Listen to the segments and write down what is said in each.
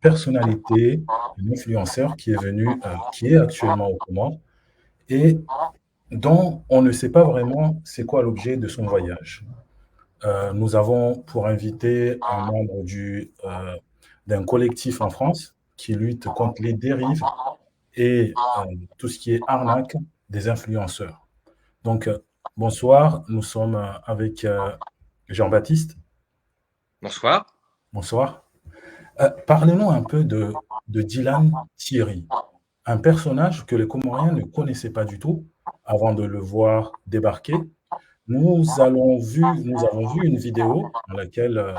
personnalité, un influenceur qui est venu, qui est actuellement aux Comores et dont on ne sait pas vraiment c'est quoi l'objet de son voyage. Nous avons pour invité un membre d'un collectif en France qui lutte contre les dérives et tout ce qui est arnaque des influenceurs. Donc, bonsoir, nous sommes avec Jean-Baptiste. Bonsoir. Bonsoir. Parlez-nous un peu de Dylan Thierry, un personnage que les Comoriens ne connaissaient pas du tout avant de le voir débarquer. Nous avons vu une vidéo dans laquelle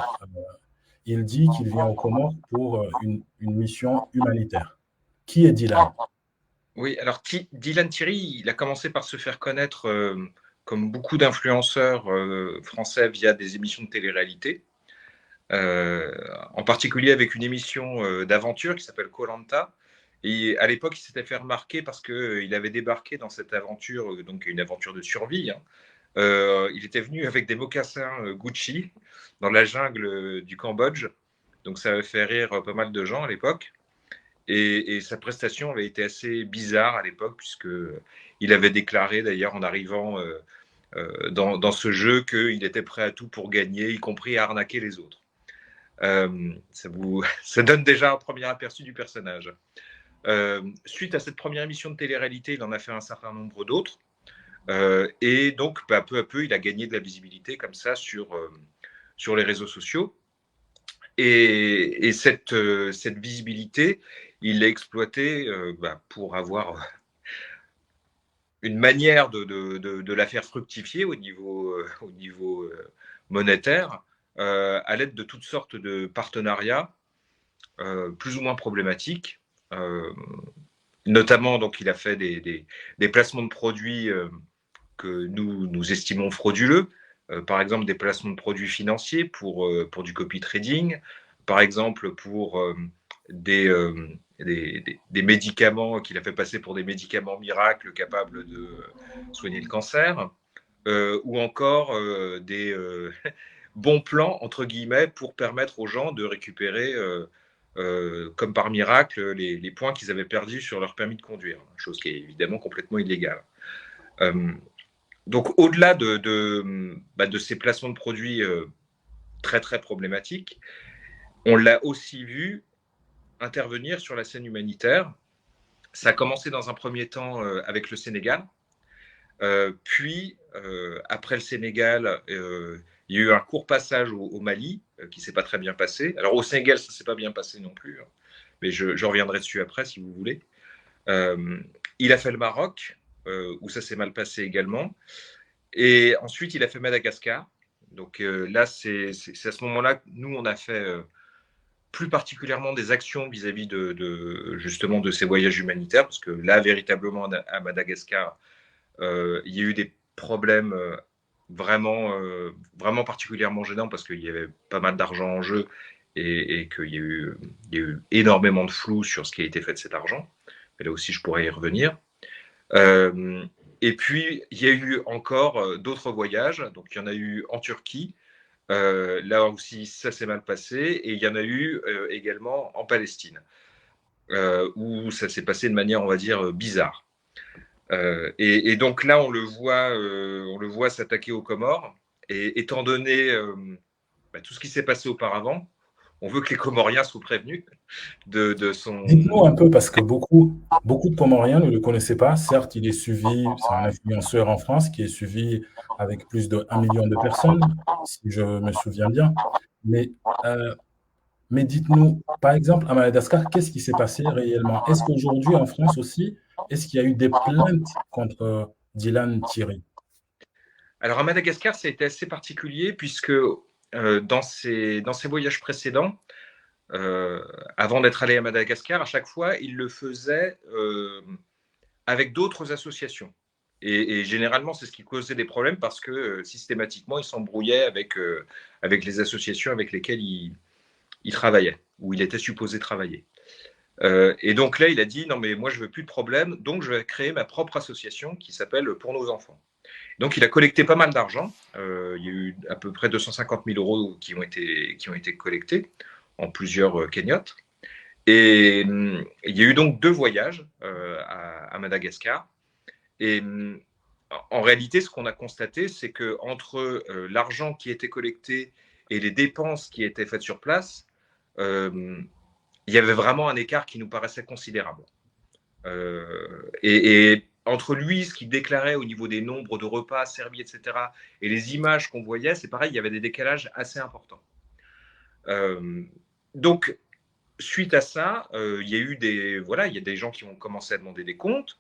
il dit qu'il vient aux Comores pour une mission humanitaire. Qui est Dylan? Oui, alors Dylan Thierry, il a commencé par se faire connaître comme beaucoup d'influenceurs français via des émissions de télé-réalité, en particulier avec une émission d'aventure qui s'appelle koh Et à l'époque, il s'était fait remarquer parce qu'il avait débarqué dans cette aventure, donc une aventure de survie. Il était venu avec des mocassins Gucci dans la jungle du Cambodge. Donc ça avait fait rire pas mal de gens à l'époque. Et sa prestation avait été assez bizarre à l'époque, puisqu'il avait déclaré d'ailleurs en arrivant dans ce jeu qu'il était prêt à tout pour gagner, y compris à arnaquer les autres. Ça donne déjà un premier aperçu du personnage. Suite à cette première émission de télé-réalité, il en a fait un certain nombre d'autres. Et donc, peu à peu, il a gagné de la visibilité comme ça sur les réseaux sociaux. Et cette visibilité, il l'a exploitée pour avoir une manière de la faire fructifier au niveau monétaire, à l'aide de toutes sortes de partenariats plus ou moins problématiques. Notamment, donc, il a fait des placements de produits que nous estimons frauduleux. Par exemple, des placements de produits financiers pour du copy trading, par exemple pour des médicaments qu'il a fait passer pour des médicaments miracles capables de soigner le cancer, ou encore des bons plans, entre guillemets, pour permettre aux gens de récupérer, comme par miracle, les points qu'ils avaient perdus sur leur permis de conduire, chose qui est évidemment complètement illégale. Donc, au-delà de ces placements de produits très, très problématiques, on l'a aussi vu intervenir sur la scène humanitaire. Ça a commencé dans un premier temps avec le Sénégal. Puis, après le Sénégal, il y a eu un court passage au Mali qui ne s'est pas très bien passé. Alors, au Sénégal, ça ne s'est pas bien passé non plus, hein, mais je reviendrai dessus après si vous voulez. Il a fait le Maroc, où ça s'est mal passé également. Et ensuite, il a fait Madagascar. Donc là, c'est à ce moment-là que nous, on a fait plus particulièrement des actions vis-à-vis justement de ces voyages humanitaires, parce que là, véritablement, à Madagascar, il y a eu des problèmes vraiment particulièrement gênants, parce qu'il y avait pas mal d'argent en jeu et qu'il y a eu énormément de flou sur ce qui a été fait de cet argent. Mais là aussi, je pourrais y revenir. Et puis, il y a eu encore d'autres voyages. Donc, il y en a eu en Turquie. Là aussi, ça s'est mal passé. Et il y en a eu également en Palestine, où ça s'est passé de manière, on va dire, bizarre. Et donc là, on le voit s'attaquer aux Comores. Et étant donné tout ce qui s'est passé auparavant, on veut que les Comoriens soient prévenus de son... Dites-nous un peu, parce que beaucoup de Comoriens ne le connaissaient pas. Certes, il est suivi, c'est un influenceur en France qui est suivi avec plus de 1 million de personnes, si je me souviens bien. Mais, euh, mais dites-nous, par exemple, à Madagascar, qu'est-ce qui s'est passé réellement? Est-ce qu'aujourd'hui, en France aussi, est-ce qu'il y a eu des plaintes contre Dylan Thierry? Alors, à Madagascar, ça a été assez particulier, puisque dans ses voyages précédents, avant d'être allé à Madagascar, à chaque fois, il le faisait avec d'autres associations. Et généralement, c'est ce qui causait des problèmes, parce que systématiquement, il s'embrouillait avec les associations avec lesquelles il travaillait, ou il était supposé travailler. Et donc là, il a dit, non mais moi je veux plus de problème, donc je vais créer ma propre association qui s'appelle Pour nos enfants. Donc il a collecté pas mal d'argent. Il y a eu à peu près 250 000 € qui ont été collectés en plusieurs cagnottes. Et il y a eu donc 2 voyages à Madagascar. Et en réalité, ce qu'on a constaté, c'est qu'entre l'argent qui était collecté et les dépenses qui étaient faites sur place, il y avait vraiment un écart qui nous paraissait considérable. Et entre lui, ce qu'il déclarait au niveau des nombres de repas servis, etc., et les images qu'on voyait, c'est pareil, il y avait des décalages assez importants. Donc, suite à ça, il y a eu il y a des gens qui ont commencé à demander des comptes.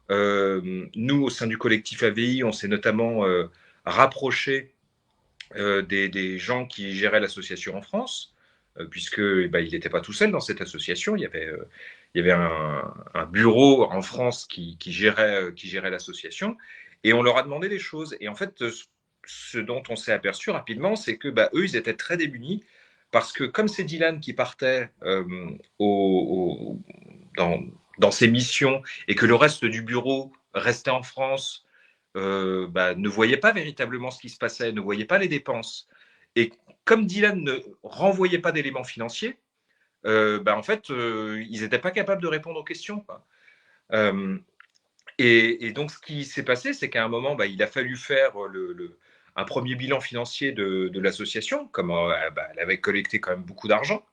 Nous, au sein du collectif AVI, on s'est notamment rapproché des gens qui géraient l'association en France, puisque il n'était pas tout seul dans cette association. Il y avait un bureau en France qui gérait l'association, et on leur a demandé des choses. Et en fait, ce dont on s'est aperçu rapidement, c'est que eux, ils étaient très démunis, parce que comme c'est Dylan qui partait dans ses missions, et que le reste du bureau restait en France, ne voyait pas véritablement ce qui se passait, ne voyait pas les dépenses. Et comme Dylan ne renvoyait pas d'éléments financiers, en fait, ils n'étaient pas capables de répondre aux questions, quoi. Et donc, ce qui s'est passé, c'est qu'à un moment, il a fallu faire un premier bilan financier de l'association, comme elle avait collecté quand même beaucoup d'argent.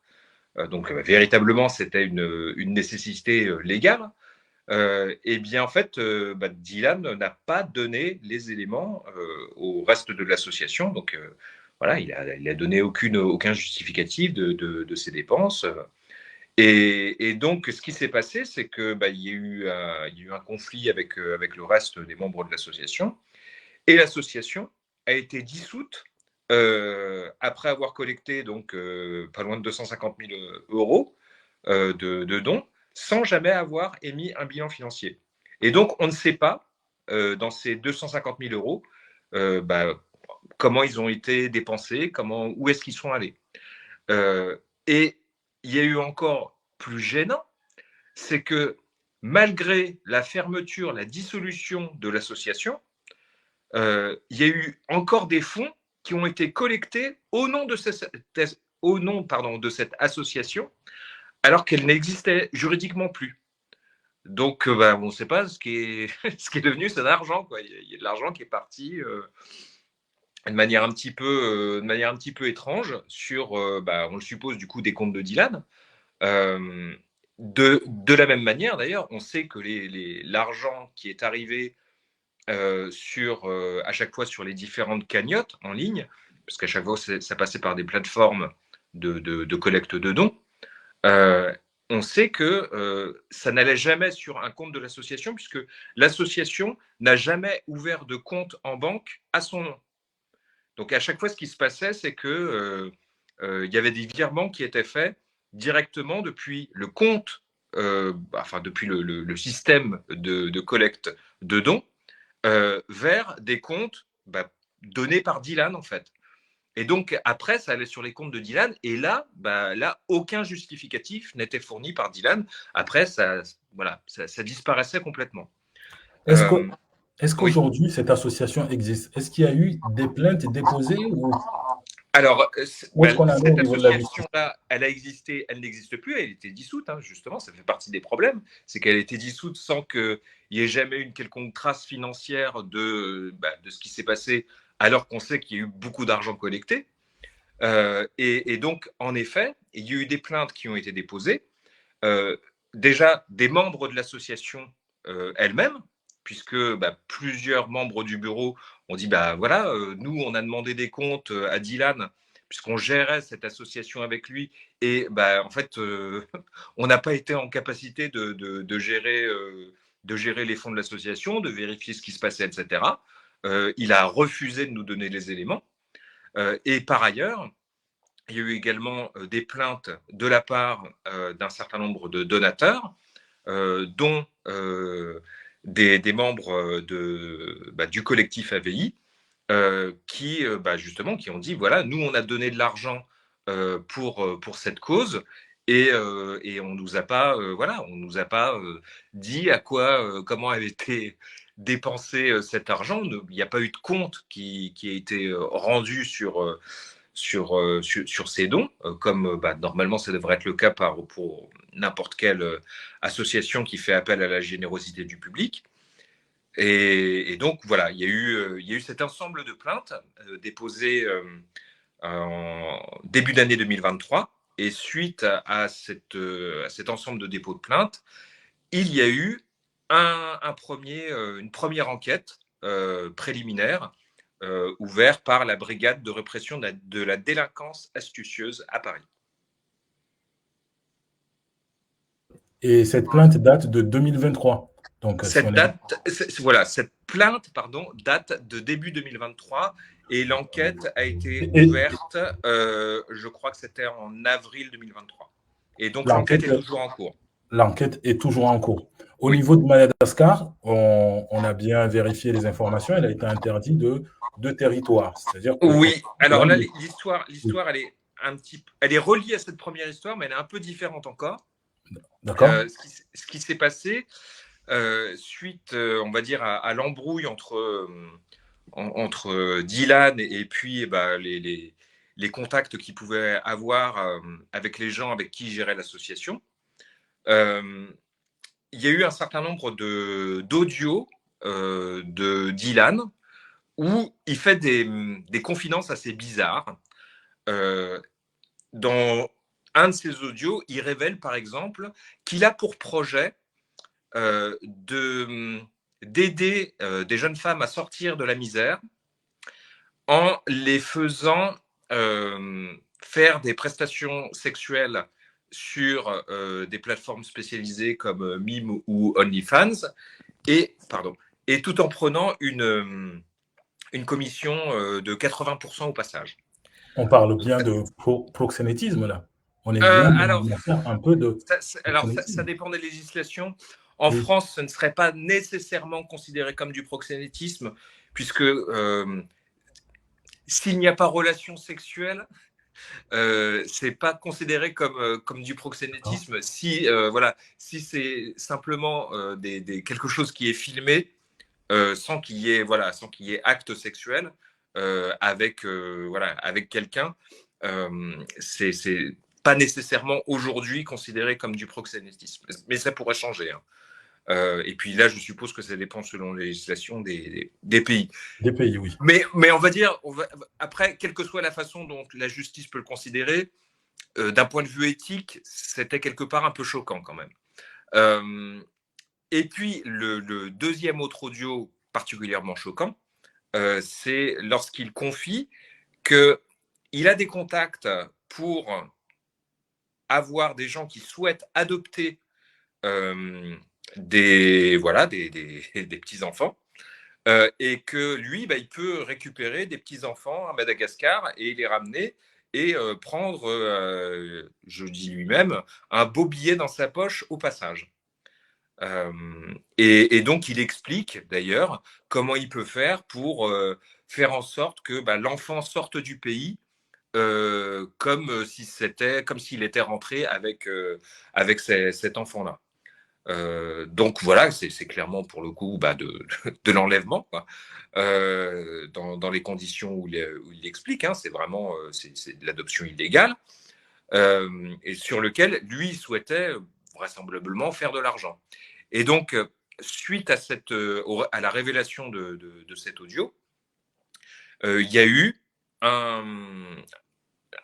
Donc, véritablement, c'était une nécessité légale. Et bien, en fait, Dylan n'a pas donné les éléments au reste de l'association. Donc, voilà, il a donné aucun justificatif de ses dépenses. Et donc, ce qui s'est passé, c'est que il y a eu un conflit avec le reste des membres de l'association, et l'association a été dissoute après avoir collecté donc pas loin de 250 000 euros de dons, sans jamais avoir émis un bilan financier. Et donc, on ne sait pas dans ces 250 000 euros comment ils ont été dépensés, où est-ce qu'ils sont allés. Et il y a eu encore plus gênant, c'est que malgré la fermeture, la dissolution de l'association, il y a eu encore des fonds qui ont été collectés au nom de cette association, alors qu'elle n'existait juridiquement plus. Donc, on ne sait pas ce qui est devenu cet argent, quoi. Il y a de l'argent qui est parti de manière un petit peu étrange sur, on le suppose, du coup, des comptes de Dylan. De la même manière, d'ailleurs, on sait que l'argent qui est arrivé à chaque fois sur les différentes cagnottes en ligne, parce qu'à chaque fois, ça passait par des plateformes de collecte de dons, on sait que ça n'allait jamais sur un compte de l'association, puisque l'association n'a jamais ouvert de compte en banque à son nom. Donc, à chaque fois, ce qui se passait, c'est que il y avait des virements qui étaient faits directement depuis le compte, depuis le système de collecte de dons, vers des comptes donnés par Dylan, en fait. Et donc, après, ça allait sur les comptes de Dylan. Et là, aucun justificatif n'était fourni par Dylan. Après, ça disparaissait complètement. Est-ce que, est-ce Oui. qu'aujourd'hui, cette association existe? Est-ce qu'il y a eu des plaintes déposées Alors, où est-ce qu'on en est au cette niveau de la justice? association-là, elle a existé, elle n'existe plus, elle était dissoute, hein, justement, ça fait partie des problèmes, c'est qu'elle a été dissoute sans qu'il n'y ait jamais une quelconque trace financière de ce qui s'est passé, alors qu'on sait qu'il y a eu beaucoup d'argent collecté. Et donc, en effet, il y a eu des plaintes qui ont été déposées, déjà des membres de l'association elle-même, puisque plusieurs membres du bureau ont dit nous, on a demandé des comptes à Dylan, puisqu'on gérait cette association avec lui, et en fait, on n'a pas été en capacité de gérer les fonds de l'association, de vérifier ce qui se passait, etc. Il a refusé de nous donner les éléments. Et par ailleurs, il y a eu également des plaintes de la part d'un certain nombre de donateurs, dont des membres du collectif AVI, qui ont dit voilà, nous on a donné de l'argent pour cette cause, et on nous a pas dit comment avait été dépensé cet argent. Il n'y a pas eu de compte qui a été rendu sur ces dons, comme normalement ça devrait être le cas pour n'importe quelle association qui fait appel à la générosité du public. Et donc voilà, il y a eu cet ensemble de plaintes déposées en début d'année 2023. Et suite à cet ensemble de dépôts de plaintes, il y a eu une première enquête préliminaire ouverte par la brigade de répression de la délinquance astucieuse à Paris. Et cette plainte date de 2023. Donc, cette plainte date de début 2023 et l'enquête a été ouverte, je crois que c'était en avril 2023. Et donc l'enquête est toujours en cours. L'enquête est toujours en cours. Au niveau de Madagascar, on a bien vérifié les informations, elle a été interdite de territoire. C'est-à-dire que oui, alors là, l'histoire, elle est reliée à cette première histoire, mais elle est un peu différente encore. D'accord. Ce qui s'est passé suite, on va dire, à l'embrouille entre Dylan et puis les contacts qu'il pouvait avoir avec les gens avec qui il gérait l'association. Il y a eu un certain nombre d'audios de Dylan où il fait des confidences assez bizarres. Dans un de ces audios, il révèle par exemple qu'il a pour projet d'aider des jeunes femmes à sortir de la misère en les faisant faire des prestations sexuelles sur des plateformes spécialisées comme Mime ou OnlyFans, et tout en prenant une commission de 80% au passage. On parle bien de proxénétisme, là. On est bien un peu de... Ça dépend des législations. En France, ce ne serait pas nécessairement considéré comme du proxénétisme, puisque s'il n'y a pas relation sexuelle, c'est pas considéré comme du proxénétisme. Si c'est simplement quelque chose qui est filmé sans qu'il y ait acte sexuel avec quelqu'un, c'est pas nécessairement aujourd'hui considéré comme du proxénétisme, mais ça pourrait changer. Et puis là, je suppose que ça dépend selon les législations des pays. Des pays, oui. Mais on va dire, après, quelle que soit la façon dont la justice peut le considérer, d'un point de vue éthique, c'était quelque part un peu choquant quand même. Et puis, le deuxième autre audio particulièrement choquant, c'est lorsqu'il confie qu'il a des contacts pour avoir des gens qui souhaitent adopter des petits-enfants, et que lui, il peut récupérer des petits-enfants à Madagascar et les ramener et prendre, je dis lui-même, un beau billet dans sa poche au passage. Et donc, il explique d'ailleurs comment il peut faire pour faire en sorte que l'enfant sorte du pays comme s'il était rentré avec cet enfant-là. Donc voilà, c'est clairement pour le coup de l'enlèvement, dans les conditions où il explique. C'est vraiment c'est de l'adoption illégale, et sur lequel lui souhaitait vraisemblablement faire de l'argent. Et donc, suite à la révélation de cet audio, il y a eu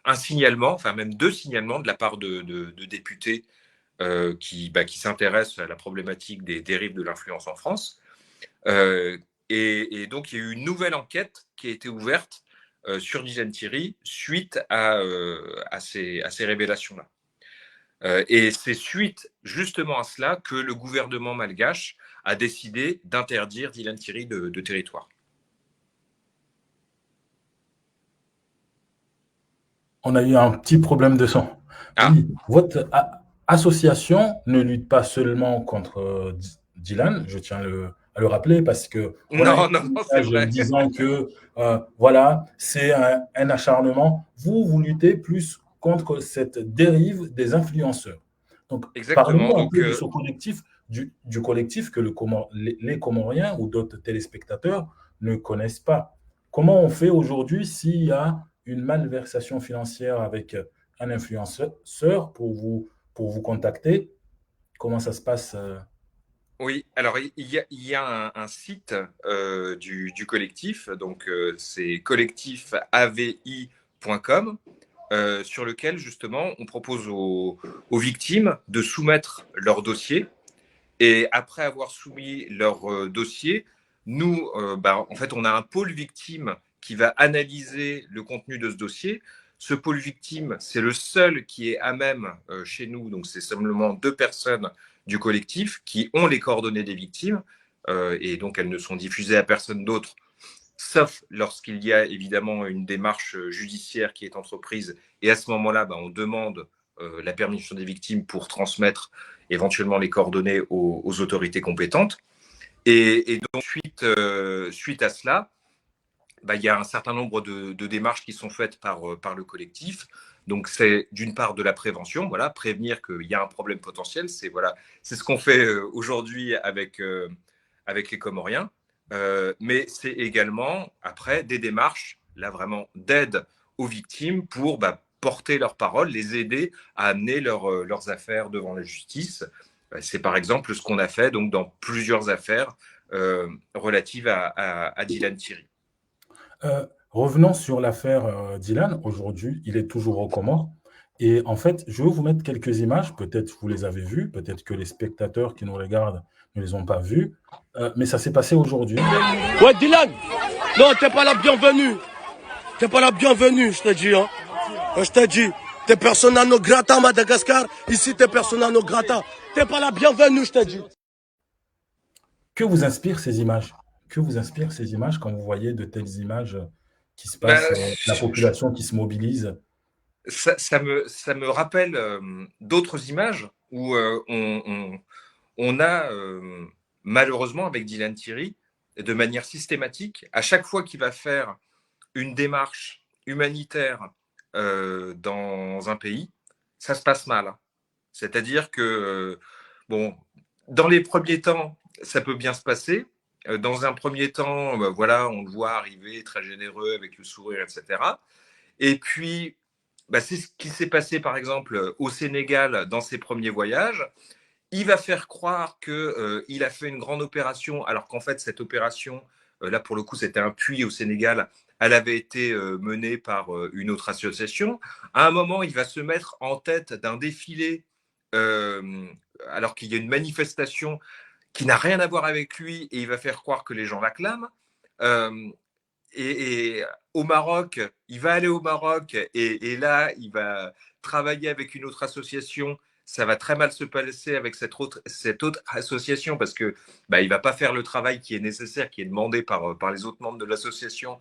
un signalement, enfin même 2 signalements de la part de députés qui s'intéressent à la problématique des dérives de l'influence en France. Et donc, il y a eu une nouvelle enquête qui a été ouverte sur Dylan Thierry suite à ces révélations-là. Et c'est suite justement à cela que le gouvernement malgache a décidé d'interdire Dylan Thierry de territoire. On a eu un petit problème de son. Oui, votre association ne lutte pas seulement contre Dylan, je tiens à le rappeler, parce que non, c'est vrai. Disant que c'est un acharnement. Vous luttez plus contre cette dérive des influenceurs. Donc, parlez-nous un peu de ce collectif, du collectif que les Comoriens ou d'autres téléspectateurs ne connaissent pas. Comment on fait aujourd'hui s'il y a une malversation financière avec un influenceur pour vous contacter? Comment ça se passe? Oui, alors il y a un site du collectif, donc c'est collectifavi.com, sur lequel justement on propose aux victimes de soumettre leur dossier. Et après avoir soumis leur dossier, nous, en fait, on a un pôle victime qui va analyser le contenu de ce dossier. Ce pôle victime, c'est le seul qui est à même chez nous, donc c'est simplement 2 personnes du collectif qui ont les coordonnées des victimes, et donc elles ne sont diffusées à personne d'autre, sauf lorsqu'il y a évidemment une démarche judiciaire qui est entreprise. Et à ce moment-là, on demande la permission des victimes pour transmettre éventuellement les coordonnées aux autorités compétentes. Et donc, suite à cela, il y a un certain nombre de démarches qui sont faites par le collectif. Donc, c'est d'une part de la prévention, voilà, prévenir qu'il y a un problème potentiel. C'est ce qu'on fait aujourd'hui avec les Comoriens. Mais c'est également, après, des démarches, là vraiment, d'aide aux victimes pour porter leurs paroles, les aider à amener leurs affaires devant la justice. C'est par exemple ce qu'on a fait donc, dans plusieurs affaires relatives à Dylan Thierry. Revenons sur l'affaire Dylan. Aujourd'hui, il est toujours aux Comores. Et en fait, je vais vous mettre quelques images. Peut-être vous les avez vues, peut-être que les spectateurs qui nous regardent ne les ont pas vues. Mais ça s'est passé aujourd'hui. Ouais, Dylan, non, t'es pas la bienvenue. T'es pas la bienvenue, je te dis. Hein. Je te dis, t'es persona non grata à Madagascar. Ici, t'es persona non grata. T'es pas la bienvenue, je te dis. Que vous inspirent ces images? Que vous inspirent ces images quand vous voyez de telles images qui se passent, la population qui se mobilise? Ça me rappelle d'autres images où on a malheureusement avec Dylan Thierry, de manière systématique, à chaque fois qu'il va faire une démarche humanitaire dans un pays, ça se passe mal. C'est-à-dire que, bon, dans les premiers temps, ça peut bien se passer. Dans un premier temps, voilà, on le voit arriver très généreux avec le sourire, etc. Et puis, c'est ce qui s'est passé, par exemple, au Sénégal dans ses premiers voyages. Il va faire croire qu'il a fait une grande opération, alors qu'en fait, cette opération, là, pour le coup, c'était un puits au Sénégal, elle avait été menée par une autre association. À un moment, il va se mettre en tête d'un défilé, euh, alors qu'il y a une manifestation qui n'a rien à voir avec lui, et il va faire croire que les gens l'acclament. Euh, et au Maroc, il va aller au Maroc et là, il va travailler avec une autre association. Ça va très mal se passer avec cette autre association parce que il va pas faire le travail qui est nécessaire, qui est demandé par les autres membres de l'association.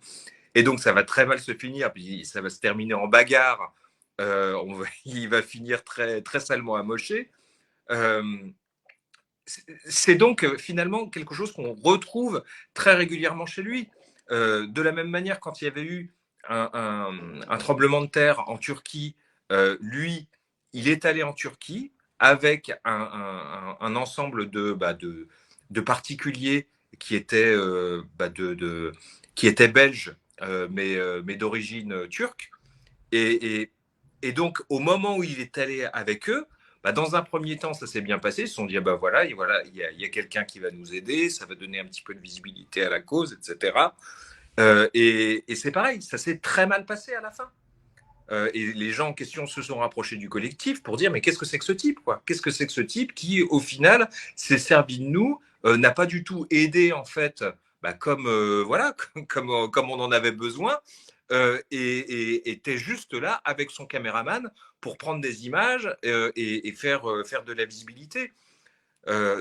Et donc, ça va très mal se finir. Puis ça va se terminer en bagarre. Il va finir très, très salement amoché. Euh, c'est donc finalement quelque chose qu'on retrouve très régulièrement chez lui. De la même manière, quand il y avait eu un tremblement de terre en Turquie, lui, il est allé en Turquie avec un ensemble de particuliers qui étaient, qui étaient belges, mais d'origine turque. Et, et, et donc, au moment où il est allé avec eux, dans un premier temps, ça s'est bien passé. Ils se sont dit, voilà, il y a quelqu'un qui va nous aider, ça va donner un petit peu de visibilité à la cause, etc. Et c'est pareil, ça s'est très mal passé à la fin. Et les gens en question se sont rapprochés du collectif pour dire, mais qu'est-ce que c'est que ce type, quoi? Qu'est-ce que c'est que ce type qui, au final, s'est servi de nous, n'a pas du tout aidé, en fait, comme, voilà, comme on en avait besoin, et était juste là avec son caméraman pour prendre des images et faire de la visibilité.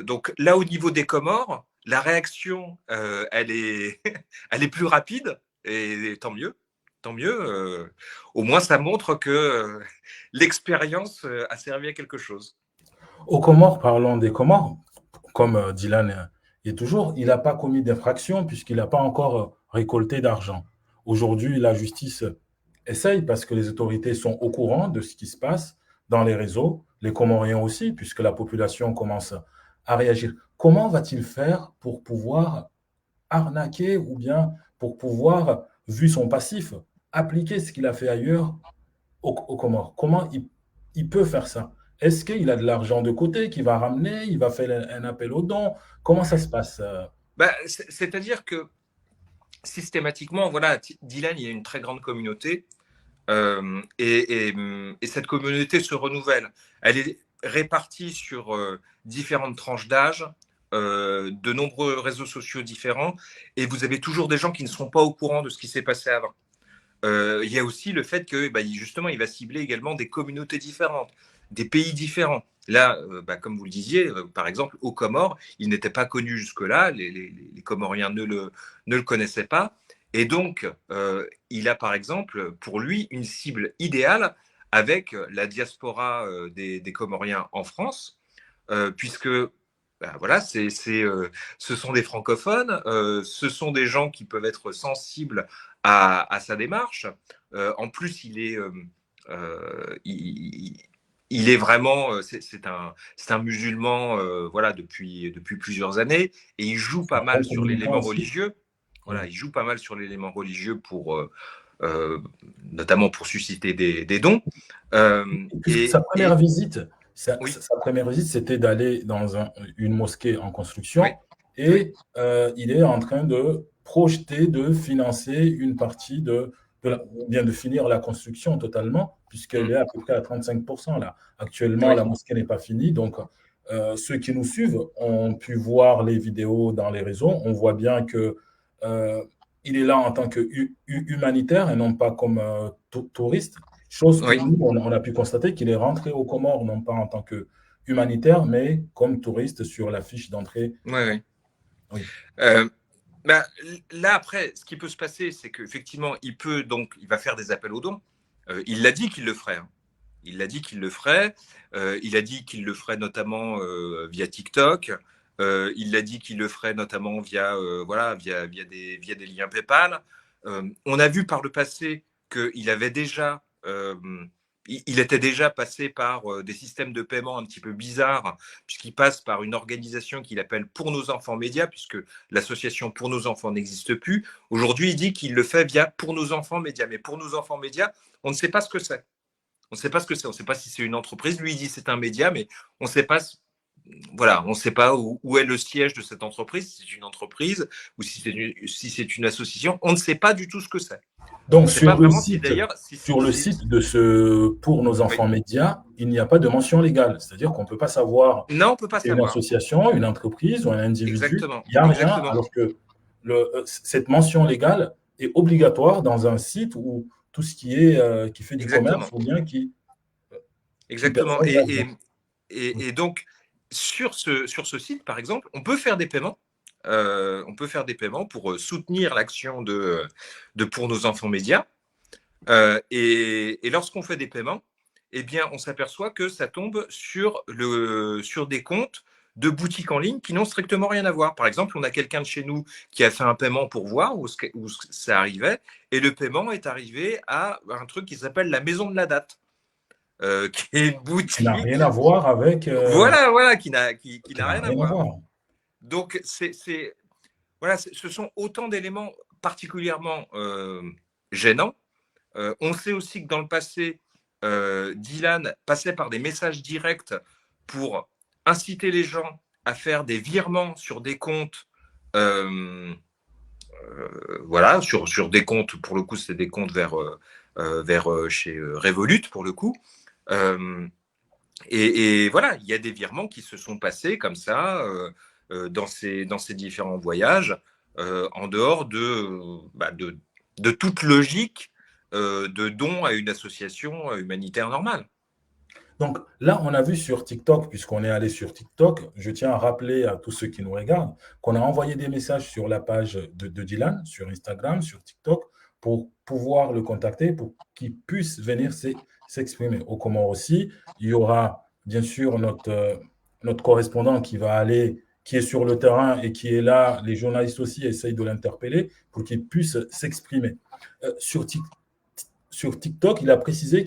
Donc là, au niveau des Comores, la réaction, elle est, elle est plus rapide, et tant mieux. Tant mieux. Au moins, ça montre que l'expérience a servi à quelque chose. Aux Comores, parlons des Comores, comme Dylan est toujours, il n'a pas commis d'infraction puisqu'il n'a pas encore récolté d'argent. Aujourd'hui, la justice essaye parce que les autorités sont au courant de ce qui se passe dans les réseaux, les Comoriens aussi, puisque la population commence à réagir. Comment va-t-il faire pour pouvoir arnaquer ou bien pour pouvoir, vu son passif, appliquer ce qu'il a fait ailleurs aux Comores. Comment il peut faire ça? Est-ce qu'il a de l'argent de côté qu'il va ramener? Il va faire un appel aux dons? Comment ça se passe? Bah, c'est-à-dire que systématiquement, voilà, Dylan, il y a une très grande communauté et cette communauté se renouvelle. Elle est répartie sur différentes tranches d'âge, de nombreux réseaux sociaux différents, et vous avez toujours des gens qui ne sont pas au courant de ce qui s'est passé avant. Il y a aussi le fait que justement, il va cibler également des communautés différentes, des pays différents. Là, comme vous le disiez, par exemple, aux Comores, il n'était pas connu jusque-là, les Comoriens ne le connaissaient pas. Et donc, il a par exemple, pour lui, une cible idéale avec la diaspora des Comoriens en France, puisque voilà, ce sont des francophones, ce sont des gens qui peuvent être sensibles à sa démarche. En plus, il est vraiment, c'est un musulman, voilà, depuis plusieurs années, et il joue pas mal sur l'élément religieux. Voilà, il joue pas mal sur l'élément religieux notamment pour susciter des dons. Sa première visite, sa première visite, c'était d'aller dans une mosquée en construction, et il est en train de projeter de financer une partie bien de finir la construction totalement, puisqu'elle est à peu près à 35% là. Actuellement, la mosquée n'est pas finie, donc ceux qui nous suivent ont pu voir les vidéos dans les réseaux. On voit bien que il est là en tant que humanitaire et non pas comme touriste. Chose que nous, on a pu constater qu'il est rentré aux Comores, non pas en tant que humanitaire, mais comme touriste sur la fiche d'entrée. Oui. Là, après, ce qui peut se passer, c'est qu'effectivement, il va faire des appels aux dons. Il l'a dit qu'il le ferait. Hein. Il l'a dit qu'il le ferait. Il a dit qu'il le ferait notamment via TikTok. Il l'a dit qu'il le ferait notamment via des liens PayPal. On a vu par le passé qu'il avait déjà il était déjà passé par des systèmes de paiement un petit peu bizarres, puisqu'il passe par une organisation qu'il appelle Pour nos enfants médias, puisque l'association Pour nos enfants n'existe plus. Aujourd'hui, il dit qu'il le fait via Pour nos enfants médias. Mais Pour nos enfants médias, on ne sait pas ce que c'est. On ne sait pas ce que c'est. On ne sait pas si c'est une entreprise. Lui, il dit c'est un média, mais on ne sait pas. Voilà, on ne sait pas où est le siège de cette entreprise, si c'est une entreprise ou si c'est une association. On ne sait pas du tout ce que c'est. Donc, sur le site de ce Pour nos enfants médias, il n'y a pas de mention légale. C'est-à-dire qu'on ne peut pas savoir non, on peut pas savoir. Une association, une entreprise ou un individu. Exactement. Il n'y a rien, alors que cette mention légale est obligatoire dans un site où tout ce qui fait du commerce ou bien qui… Exactement. Et donc, sur ce site, par exemple, on peut faire des paiements. On peut faire des paiements pour soutenir l'action de Pour nos enfants médias. Et lorsqu'on fait des paiements, eh bien, on s'aperçoit que ça tombe sur des comptes de boutiques en ligne qui n'ont strictement rien à voir. Par exemple, on a quelqu'un de chez nous qui a fait un paiement pour voir où ça arrivait, et le paiement est arrivé à un truc qui s'appelle la Maison de la Date. Qui est une boutique qui n'a rien à voir avec… Voilà, qui n'a rien à voir. Donc, ce sont autant d'éléments particulièrement gênants. On sait aussi que dans le passé, Dylan passait par des messages directs pour inciter les gens à faire des virements sur des comptes, sur des comptes, pour le coup, c'est des comptes vers chez Revolut, pour le coup. Et voilà, il y a des virements qui se sont passés comme ça dans ces différents voyages, en dehors de toute logique de don à une association humanitaire normale. Donc là, on a vu sur TikTok, puisqu'on est allé sur TikTok, je tiens à rappeler à tous ceux qui nous regardent qu'on a envoyé des messages sur la page de Dylan, sur Instagram, sur TikTok, pour pouvoir le contacter, pour qu'il puisse venir s'exprimer. Au Comores aussi, il y aura bien sûr notre correspondant qui est sur le terrain et qui est là. Les journalistes aussi essayent de l'interpeller pour qu'il puisse s'exprimer. Sur TikTok, il a précisé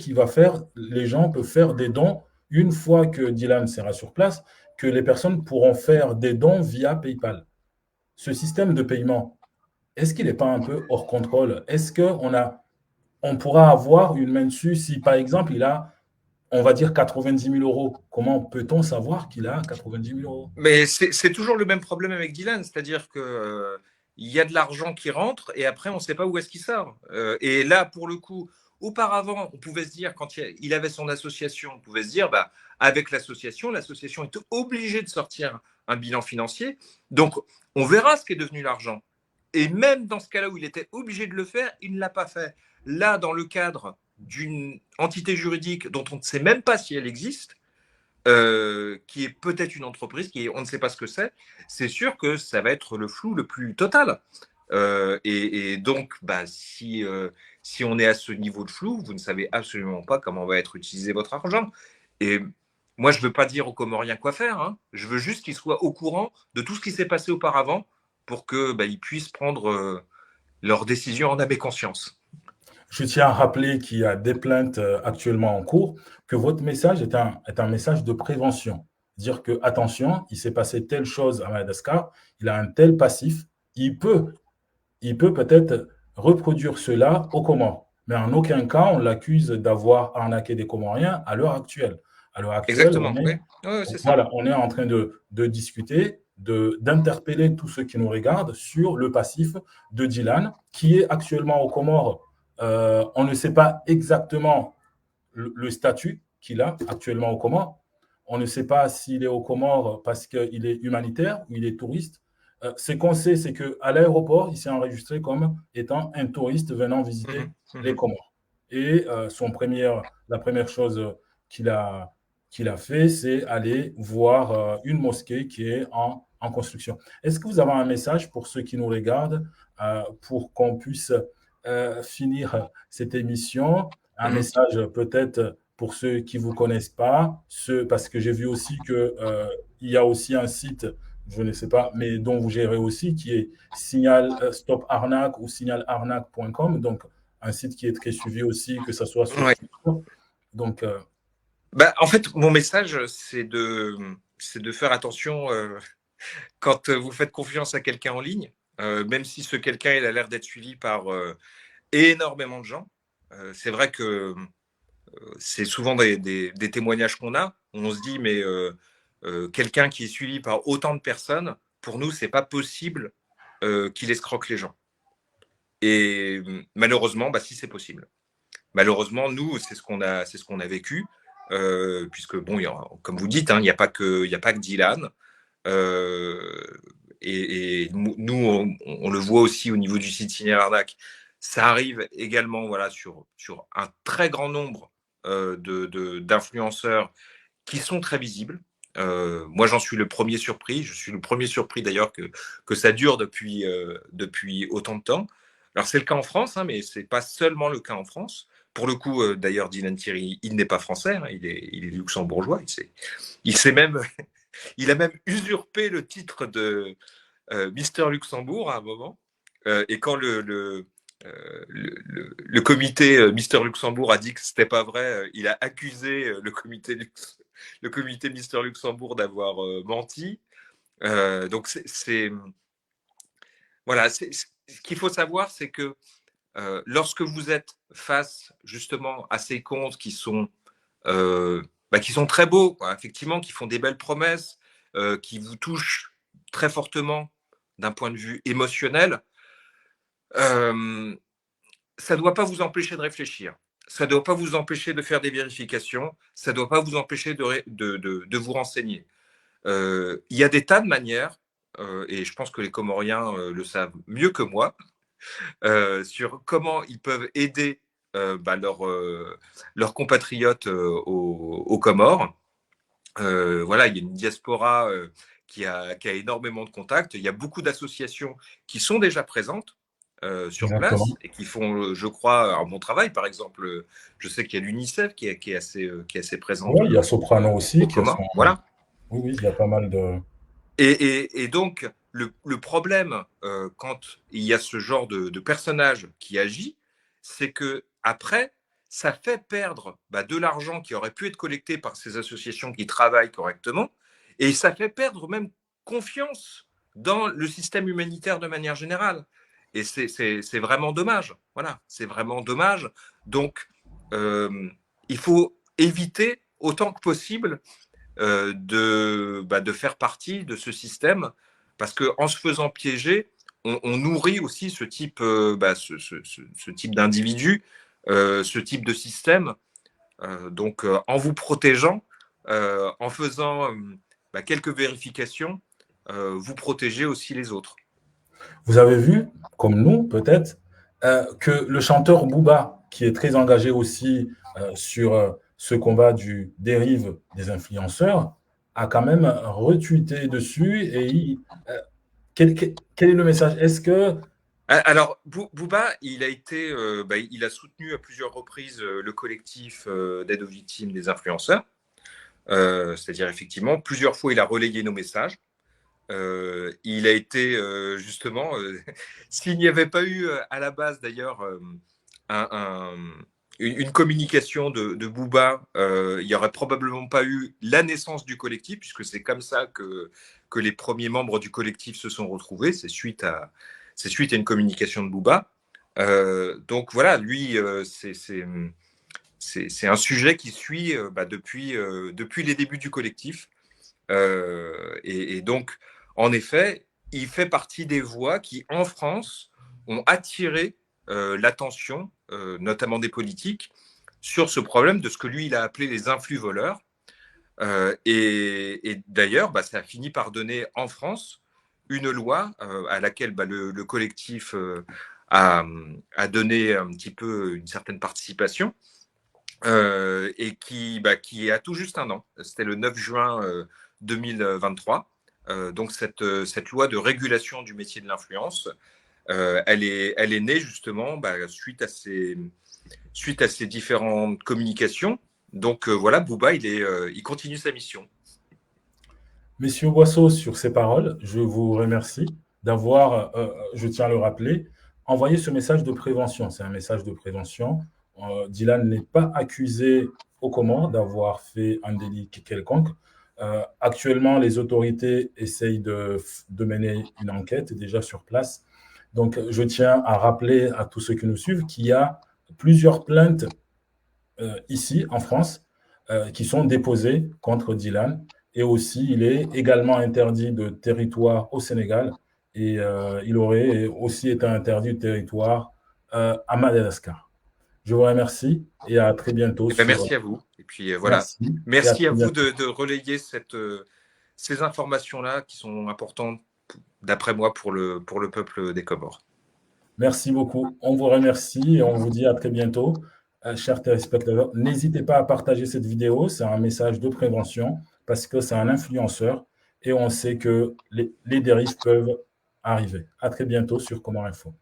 les gens peuvent faire des dons une fois que Dylan sera sur place, que les personnes pourront faire des dons via PayPal. Ce système de paiement, est-ce qu'il n'est pas un peu hors contrôle? Est-ce qu'on a on pourra avoir une main dessus si, par exemple, il a, on va dire, 90 000 euros. Comment peut-on savoir qu'il a 90 000 euros? Mais c'est toujours le même problème avec Dylan, c'est-à-dire que il y a de l'argent qui rentre et après on ne sait pas où est-ce qu'il sort. Et là, pour le coup, auparavant, on pouvait se dire, quand il avait son association, on pouvait se dire, bah, avec l'association est obligée de sortir un bilan financier. Donc, on verra ce qu'est devenu l'argent. Et même dans ce cas-là où il était obligé de le faire, il ne l'a pas fait. Là, dans le cadre d'une entité juridique dont on ne sait même pas si elle existe, qui est peut-être une entreprise, on ne sait pas ce que c'est sûr que ça va être le flou le plus total. Et donc, bah, si on est à ce niveau de flou, vous ne savez absolument pas comment va être utilisé votre argent. Et moi, je ne veux pas dire aux Comoriens quoi faire, hein. Je veux juste qu'ils soient au courant de tout ce qui s'est passé auparavant pour qu'ils bah, puissent prendre leurs décisions en âme et conscience. Je tiens à rappeler qu'il y a des plaintes actuellement en cours, que votre message est un message de prévention. Dire que, attention, il s'est passé telle chose à Madagascar, il a un tel passif, il peut peut-être reproduire cela aux Comores. Mais en aucun cas, on l'accuse d'avoir arnaqué des Comoriens à l'heure actuelle. À l'heure actuelle, Exactement, oui. Ouais, c'est ça. voilà, on est en train de discuter, d'interpeller tous ceux qui nous regardent sur le passif de Dylan, qui est actuellement aux Comores. On ne sait pas exactement le statut qu'il a actuellement aux Comores. On ne sait pas s'il est aux Comores parce qu'il est humanitaire ou il est touriste. Ce qu'on sait, c'est qu'à l'aéroport, il s'est enregistré comme étant un touriste venant visiter les Comores. Et la première chose qu'il a fait, c'est aller voir une mosquée qui est en construction. Est-ce que vous avez un message pour ceux qui nous regardent pour qu'on puisse finir cette émission? Un message peut-être pour ceux qui ne vous connaissent pas, parce que j'ai vu aussi qu'il y a aussi un site, je ne sais pas, mais dont vous gérez aussi, qui est Signal Stop Arnaque ou signalarnaque.com, donc un site qui est très suivi aussi, que ce soit sur Twitter. Donc, bah, en fait, mon message, c'est de faire attention quand vous faites confiance à quelqu'un en ligne, même si ce quelqu'un il a l'air d'être suivi par énormément de gens. C'est vrai que c'est souvent des témoignages qu'on a. On se dit, mais quelqu'un qui est suivi par autant de personnes, pour nous, c'est pas possible qu'il escroque les gens. Et malheureusement, bah, si c'est possible. Malheureusement, nous, c'est ce qu'on a vécu, puisque bon, comme vous dites, hein, il n'y a pas que Dylan. Et nous, on le voit aussi au niveau du site Signal Arnaque. Ça arrive également, voilà, sur un très grand nombre d'influenceurs qui sont très visibles. Moi, j'en suis le premier surpris. Je suis le premier surpris d'ailleurs que ça dure depuis autant de temps. Alors, c'est le cas en France, hein, mais ce n'est pas seulement le cas en France. Pour le coup, d'ailleurs, Dylan Thierry, il n'est pas français, hein, il est luxembourgeois. Il a même usurpé le titre de Mister Luxembourg à un moment. Et quand le comité Mister Luxembourg a dit que c'était pas vrai, il a accusé le comité Mister Luxembourg d'avoir menti. Donc voilà, ce qu'il faut savoir, c'est que lorsque vous êtes face justement à ces comptes qui sont très beaux, quoi, effectivement, qui font des belles promesses, qui vous touchent très fortement d'un point de vue émotionnel, ça ne doit pas vous empêcher de réfléchir. Ça ne doit pas vous empêcher de faire des vérifications. Ça ne doit pas vous empêcher de vous renseigner. Il y a des tas de manières, et je pense que les Comoriens le savent mieux que moi, sur comment ils peuvent aider leurs compatriotes aux Comores. Voilà, il y a une diaspora qui a énormément de contacts. Il y a beaucoup d'associations qui sont déjà présentes sur place et qui font, je crois, un bon travail. Par exemple, je sais qu'il y a l'UNICEF qui est assez présente. Oui, il y a Soprano aussi. Voilà. Oui, il y a pas mal de... Et donc, le problème quand il y a ce genre de personnage qui agit, c'est que après, ça fait perdre de l'argent qui aurait pu être collecté par ces associations qui travaillent correctement, et ça fait perdre même confiance dans le système humanitaire de manière générale. Et c'est vraiment dommage. Voilà, c'est vraiment dommage Donc, il faut éviter autant que possible de faire partie de ce système, parce qu'en se faisant piéger, on nourrit aussi ce type, ce type d'individu, ce type de système. Donc, en vous protégeant, en faisant quelques vérifications, vous protégez aussi les autres. Vous avez vu, comme nous peut-être, que le chanteur Booba, qui est très engagé aussi sur ce combat du dérive des influenceurs, a quand même retweeté dessus. Et quel est le message? Est-ce que... Alors, Booba, il a soutenu à plusieurs reprises le collectif d'aide aux victimes des influenceurs. C'est-à-dire, effectivement, plusieurs fois, il a relayé nos messages. Il a été justement, s'il n'y avait pas eu à la base d'ailleurs une communication de Booba, il n'y aurait probablement pas eu la naissance du collectif, puisque c'est comme ça que les premiers membres du collectif se sont retrouvés. C'est suite à une communication de Booba. Donc voilà, lui, c'est un sujet qui suit depuis les débuts du collectif. Et donc, en effet, il fait partie des voix qui, en France, ont attiré l'attention, notamment des politiques, sur ce problème de ce que lui, il a appelé les influx voleurs. Et d'ailleurs, ça a fini par donner en France une loi à laquelle le collectif a donné un petit peu une certaine participation, et qui a tout juste un an. C'était le 9 juin 2023. Donc cette loi de régulation du métier de l'influence, elle est née justement suite à ces différentes communications. Donc voilà, Booba, il continue sa mission. Monsieur Boisseau, sur ces paroles, je vous remercie d'avoir, je tiens à le rappeler, envoyé ce message de prévention. C'est un message de prévention. Dylan n'est pas accusé au Comores d'avoir fait un délit quelconque. Actuellement, les autorités essayent de mener une enquête déjà sur place. Donc, je tiens à rappeler à tous ceux qui nous suivent qu'il y a plusieurs plaintes ici en France qui sont déposées contre Dylan. Et aussi, il est également interdit de territoire au Sénégal et il aurait aussi été interdit de territoire à Madagascar. Je vous remercie et à très bientôt. Merci à vous. Et puis voilà, merci à vous de relayer ces informations-là qui sont importantes, d'après moi, pour le peuple des Comores. Merci beaucoup. On vous remercie et on vous dit à très bientôt. Chers téléspectateurs, n'hésitez pas à partager cette vidéo. C'est un message de prévention parce que c'est un influenceur et on sait que les dérives peuvent arriver. À très bientôt sur Comores Info.